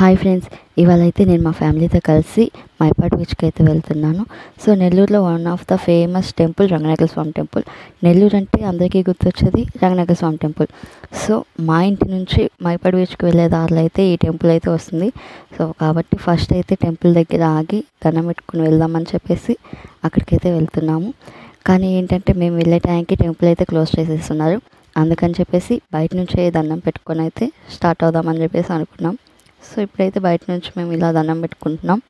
Hi friends, ఇవాళ అయితే నేను మా ఫ్యామిలీతో కలిసి మైపాడు బీచ్కి అయితే వెళ్తున్నాను. సో నెల్లూరులో one of the famous temple Ranganayaka Swamy temple. Nellore అంటే అందరికీ గుర్తొచ్చేది రంగనాయక స్వామి టెంపుల్. సో మా ఇంటి నుంచి మైపాడు బీచ్కి వెళ్ళే దారిలో అయితే ఈ టెంపుల్ అయితే వస్తుంది. సో కాబట్టి ఫస్ట్ అయితే టెంపుల్ దగ్గర ఆగి దండం పెట్టుకుని వెళ్దామని చెప్పేసి అక్కడికైతే వెళ్తున్నాము. కానీ ఏంటంటే మేము వెళ్ళే టైంకి టెంపుల్ అయితే క్లోజ్ చేసేస్తున్నారు. అందుకని చెప్పేసి బయట నుంచే దండం పెట్టుకొని అయితే స్టార్ట్ అవుదామని చెప్పేసి అనుకున్నాం. సో ఇప్పుడైతే బయట నుంచి మేము ఇలా దండం పెట్టుకుంటున్నాం.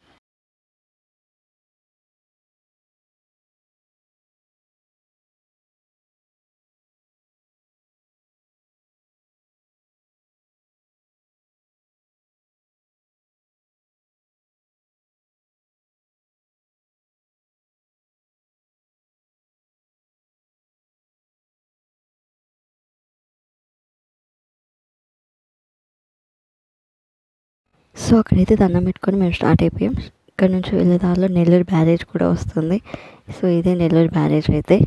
సో అక్కడైతే దండం పెట్టుకొని మేము స్టార్ట్ అయిపోయాం. ఇక్కడ నుంచి వెళ్ళే దారిలో నెల్లూరు బ్యారేజ్ కూడా వస్తుంది. సో ఇదే నెల్లూరు బ్యారేజ్ అయితే.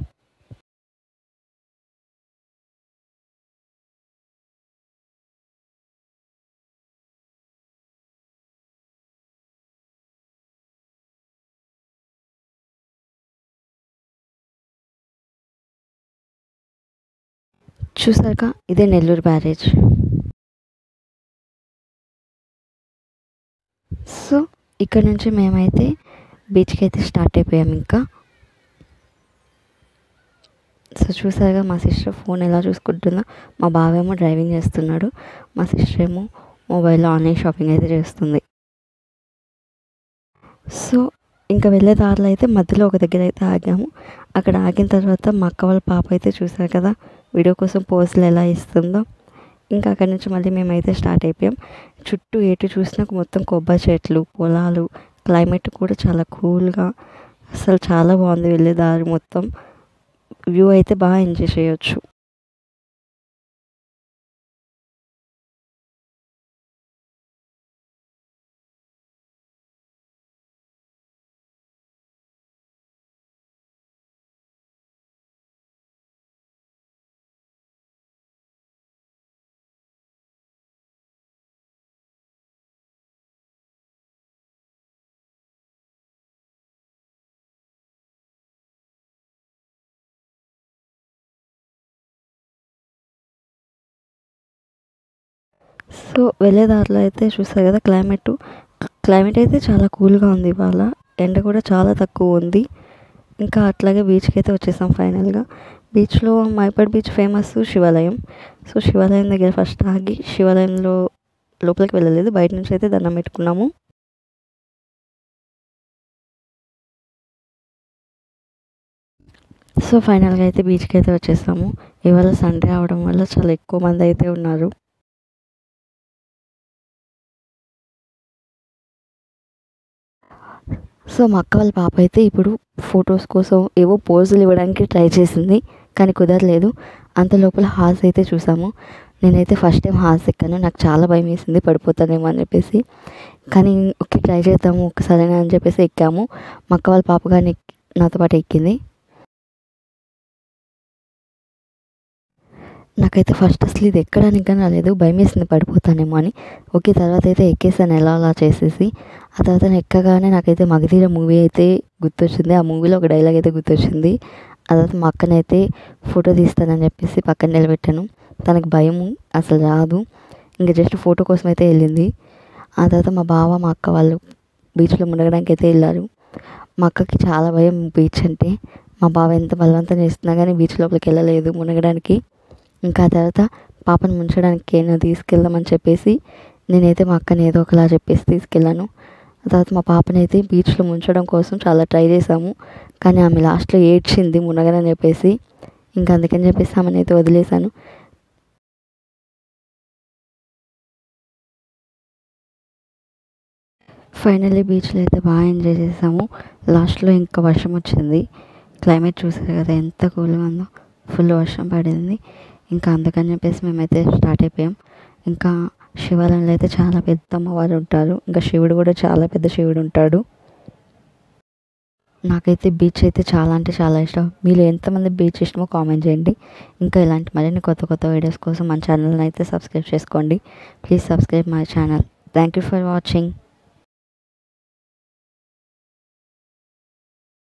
చూసాక ఇదే నెల్లూరు బ్యారేజ్. సో ఇక్కడ నుంచి మేమైతే బీచ్కి అయితే స్టార్ట్ అయిపోయాం. ఇంకా సో చూసారుగా మా సిస్టర్ ఫోన్ ఎలా చూసుకుంటుందో. మా బావేమో డ్రైవింగ్ చేస్తున్నాడు, మా సిస్టర్ ఏమో మొబైల్లో ఆన్లైన్ షాపింగ్ అయితే చేస్తుంది. సో ఇంకా వెళ్ళే దారిలో అయితే మధ్యలో ఒక దగ్గర అయితే ఆగాము. అక్కడ ఆగిన తర్వాత మా అక్క వాళ్ళ పాప అయితే చూసారు కదా వీడియో కోసం పోజులు ఎలా ఇస్తుందో. ఇంకా అక్కడి నుంచి మళ్ళీ మేమైతే స్టార్ట్ అయిపోయాం. చుట్టూ ఎటు చూసినా మొత్తం కొబ్బరి చెట్లు, పొలాలు, క్లైమేట్ కూడా చాలా కూల్గా, అసలు చాలా బాగుంది. వెళ్ళే దారి మొత్తం వ్యూ అయితే బాగా ఎంజాయ్ చేయొచ్చు. సో వెళ్ళే దారిలో అయితే చూస్తారు కదా క్లైమేట్ అయితే చాలా కూల్గా ఉంది. ఇవాళ ఎండ కూడా చాలా తక్కువ ఉంది. ఇంకా అట్లాగే బీచ్కి అయితే వచ్చేసాం ఫైనల్గా. బీచ్లో మైపాడు బీచ్ ఫేమస్ శివాలయం. సో శివాలయం దగ్గర ఫస్ట్ ఆగి, శివాలయంలో లోపలికి వెళ్ళలేదు, బయట నుంచి అయితే దండం పెట్టుకున్నాము. సో ఫైనల్గా అయితే బీచ్కి అయితే వచ్చేసాము. ఇవాళ సండే అవడం వల్ల చాలా ఎక్కువ మంది అయితే ఉన్నారు. సో మా అక్క వాళ్ళ పాప అయితే ఇప్పుడు ఫొటోస్ కోసం ఏవో పోజులు ఇవ్వడానికి ట్రై చేసింది, కానీ కుదరలేదు. అంత లోపల హార్స్ అయితే చూసాము. నేనైతే ఫస్ట్ టైం హార్స్ ఎక్కాను, నాకు చాలా భయం వేసింది పడిపోతానేమో అని చెప్పేసి. కానీ ఓకే ట్రై చేద్దాము ఒకసారైనా అని చెప్పేసి ఎక్కాము. మా అక్క వాళ్ళ పాప కానీ నాతో పాటు ఎక్కింది. నాకైతే ఫస్ట్ అసలు ఇది ఎక్కడానికి కానీ రాలేదు, భయం వేసింది పడిపోతానేమో అని. ఓకే తర్వాత అయితే ఎక్కేసాను ఎలా అలా చేసేసి. ఆ తర్వాత ఎక్కగానే నాకైతే మగధీర మూవీ అయితే గుర్తొచ్చింది. ఆ మూవీలో ఒక డైలాగ్ అయితే గుర్తొచ్చింది. ఆ తర్వాత మా అక్కనైతే ఫోటో తీస్తానని చెప్పేసి పక్కన నిలబెట్టాను. తనకు భయం అసలు రాదు, ఇంకా జస్ట్ ఫోటో కోసం అయితే వెళ్ళింది. ఆ తర్వాత మా బావ మా అక్క వాళ్ళు బీచ్లో మునగడానికి అయితే వెళ్ళారు. మా అక్కకి చాలా భయం బీచ్ అంటే. మా బావ ఎంత బలవంతం చేస్తున్నా కానీ బీచ్ లోపలికి వెళ్ళలేదు మునగడానికి. ఇంకా ఆ తర్వాత పాపను ముంచడానికి ఏమైనా తీసుకెళ్దామని చెప్పేసి నేనైతే మా అక్కని ఏదో ఒకలా చెప్పేసి తీసుకెళ్ళాను. ఆ తర్వాత మా పాపనైతే బీచ్లో ముంచడం కోసం చాలా ట్రై చేసాము, కానీ ఆమె లాస్ట్లో ఏడ్చింది మునగనని చెప్పేసి. ఇంకా అందుకని చెప్పేసి ఆమెను అయితే వదిలేశాను. ఫైనల్లీ బీచ్లో అయితే బాగా ఎంజాయ్ చేసాము. లాస్ట్లో ఇంకా వర్షం వచ్చింది. క్లైమేట్ చూసారు కదా ఎంత కూల్గా ఉందో, ఫుల్ వర్షం పడింది. ఇంకా అందుకని చెప్పేసి మేమైతే స్టార్ట్ అయిపోయాం. ఇంకా శివాలయంలో అయితే చాలా పెద్ద అమ్మవారు ఉంటారు, ఇంకా శివుడు కూడా చాలా పెద్ద శివుడు ఉంటాడు. నాకైతే బీచ్ అయితే చాలా అంటే చాలా ఇష్టం. మీరు ఎంతమంది బీచ్ ఇష్టమో కామెంట్ చేయండి. ఇంకా ఇలాంటి మరిన్ని కొత్త కొత్త వీడియోస్ కోసం మన ఛానల్ని అయితే సబ్స్క్రైబ్ చేసుకోండి. Please subscribe my channel. Thank you for watching.